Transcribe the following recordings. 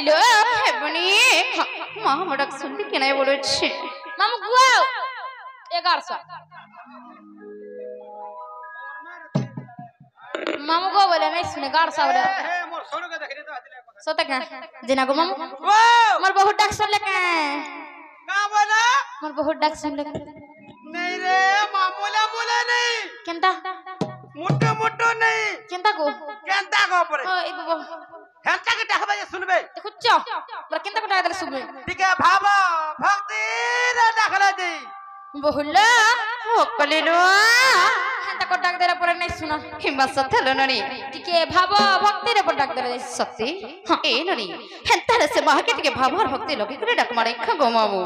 কলিলো হেবনি মা আমার ডাক শুনতে কেনাই বলেছে মামু গুয়াও 1100 मामू को बोले नहीं सुने गाड़ सा बोले मोर सोनो के देख रे तो आदिले सोते का जिना को मामू ओ मोर बहुत डाक सुन लेके का बोला मोर बहुत डाक सुन लेके नहीं रे मामूला बोले नहीं केंता मोटो मोटो नहीं केंता को परे ओ ए बाबा हेंता के डाकबा जे सुनबे देखो च मोर केंता को डाक दे सुबे ठीक है भाबा भक्ति रे डाकला दे बहुला हो कलिलो हेंता को डाक देला पर नहीं सुना हिम्मा सथलो ननी टिके भाबो भक्ति रे पर डाक देले सत्य हाँ ए ननी हेंता रे से माह के टिके भाव और भक्ति लगे करे डाक मारे खगो मामू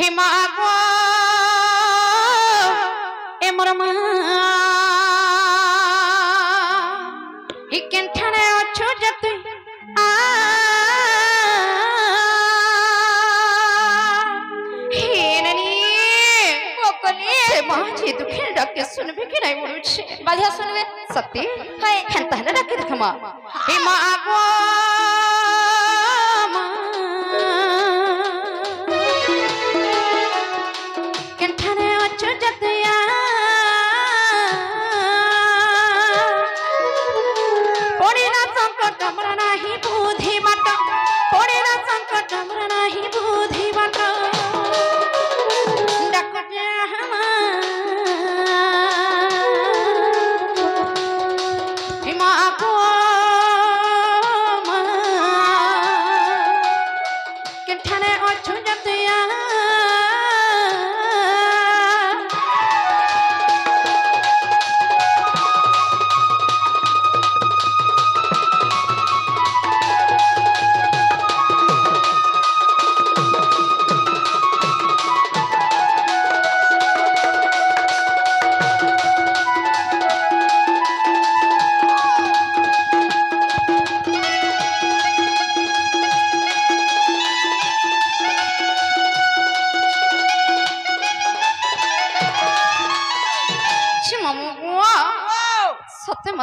हिमा गो ए मोर मा हि केंठाने अछु जतु आ हे ननी कोकली माजी दुखे डाक के सुनबे के नहीं बोलुछे बालिया सुनबे सत्य है हेंता हला डाक देखमा हिमा गो केंठाने अछु जतु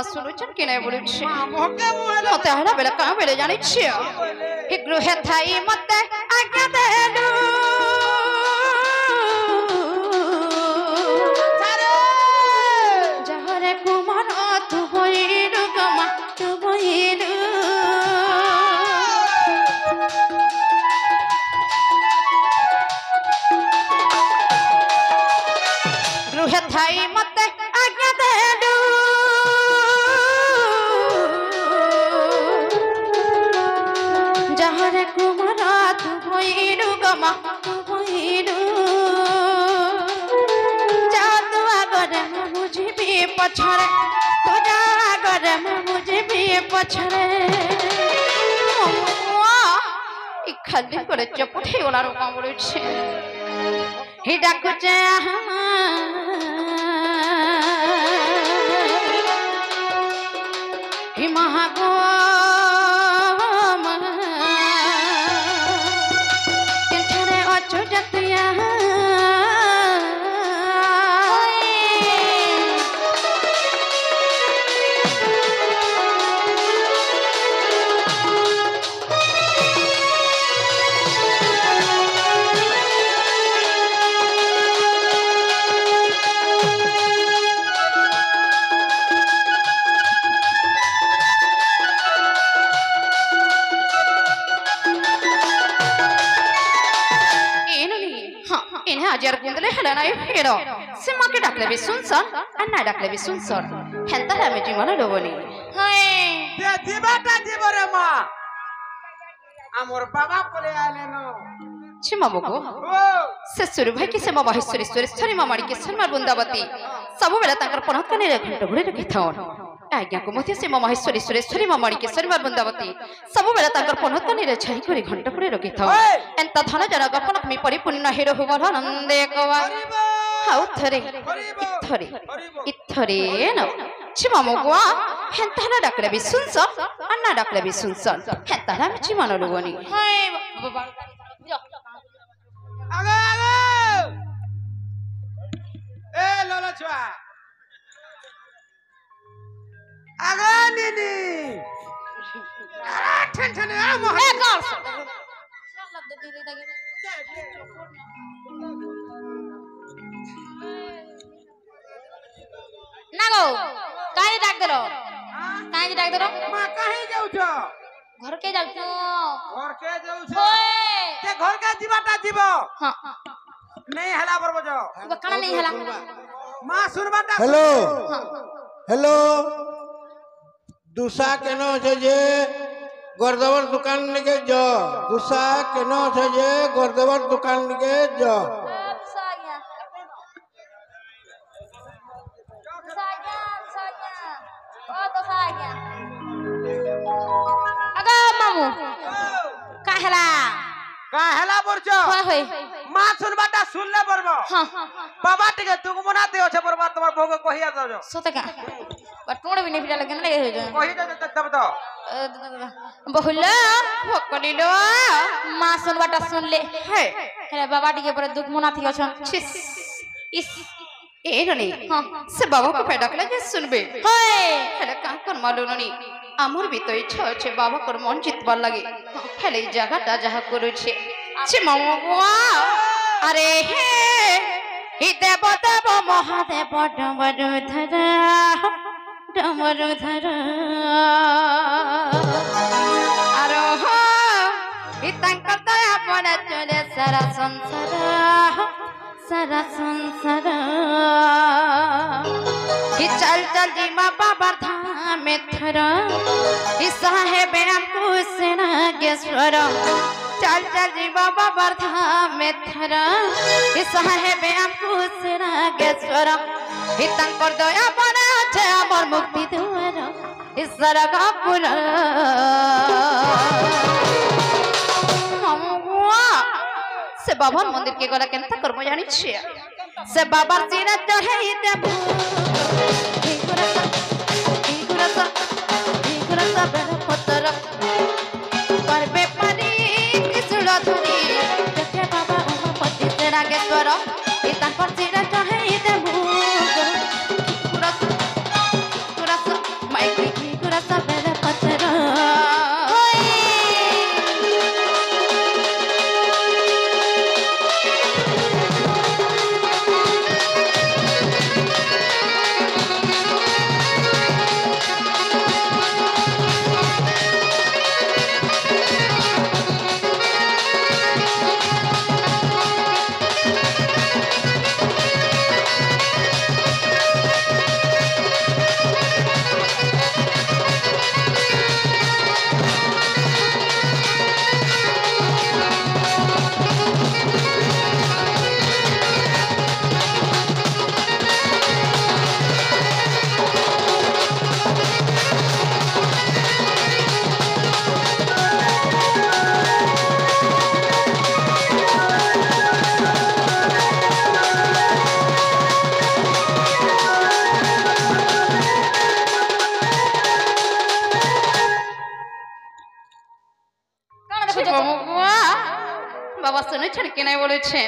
सुनुचन के नहीं बोलुछे मते हड़ा बेला का बेले जानि छिय हे गृह थाई मते आज्ञा देलु जहरे कुमार तू होइलु गमा तू होइलु गृह थाई मते आज्ञा देलु पछरे तो जागर में मुझे भी पछरे इ खाली करे चपठे वाला रोका बोले छे ही डाको जे ही महागो केंठाने अछु जतिया हजार गुंदले हला नाही फेरो सिमा के डाकले भी सुनसन अन्ना डाकले भी सुनसन हेंता हमें जीवन लोबनी हाय दे दिबाटा दिबरे मा हमर बाबा बोले आले नो छिमा बको से सुरु भाई के सेमा महेश्वरी सुरेश्वरी मामाड़ी के सन्मार बुंदावती सब बेला ताकर पनत कने घंट घुरे रखि थावन आज्ञा को मथे सेमा महेश्वरी सुरेश्वरी मामाड़ी के सन्मार बुंदावती सब बेला ताकर पनत कने छाई करी घंट घुरे रखि थावन एंता धन जन गपन मी परिपूर्ण हेरो होबल आनंदे कवा हाउ थरे इथरे न छिमा मगवा हेंता ना डाकले भी सुनस अन्ना डाकले भी सुनस हेंता ना छिमा न लोबनी हाय बाबा आगे आगे ए लोला छुआ आगे नीनी ठन ठन आ मोह ए का না গো কাই ডাক দিলো কাই ডাক দিলো মা কাহে যাউছ ঘরকে যাচ্ছ ঘর কে যাউছ ওই তে ঘর কে জিবাটা জিব হ্যাঁ নেই হেলা বরব যাও কানা নেই হেলা মা শুনবাটা हेलो हेलो दूसरा केनो छे जे गोरदवर दुकान निके ज दूसरा केनो छे जे गोरदवर दुकान निके ज আগো মামু কাহেলা কা হেলা বরছ হয় হয় মা শুনবাটা শুনলে বরব হ্যাঁ বাবা টিকে তুক মনাতে আছে বরব তোমার ভোগ কহিয়া দাও সতকা বাট টোড় বিনে ফিরা লাগে না লাগে হই যায় কহি দাও তব তো বহুল হকলিলো মা শুনবাটা শুনলে হে হেলে বাবা টিকে পরে দুঃখ মনা থি অছন ছিস ইস ए रनी हाँ से बाबा को पैदा कला जे सुनबे হয় हेले का कर मालूनी आमर भी तो इच्छा छे बाबा कर मन जितबार लागे हेले ई जगहटा जहा करू छे छे मामुआ अरे हे ई देव देव महादेव डमरू धरा डमरू धरा अरे हो ई तंकर दया पर चले सारा संसार सारा संसार ही चल चल जी माँ बाबा धाम में थरा ही साहेब हमको सेनागेश्वर चल चल जी माँ बाबा धाम में थरा ही साहेब हमको सेनागेश्वर ही तंकर दया बना छे अमर मुक्ति द्वार ही सरगा पुरा से बाबार मंदिर के गला केनता करबो जानि छिया से बाबार सीना चढ़ाई देबो हिगुरसा बेर पतर परबे परी त्रिशूल धरी देखे बाबा उमापति से नागेश्वर ई तांकर सीना चढ़ाई देबो हिगुरसा माइक हिगुरसा बेर पतर বাবা শুনে ছড়কে নাই বলেছে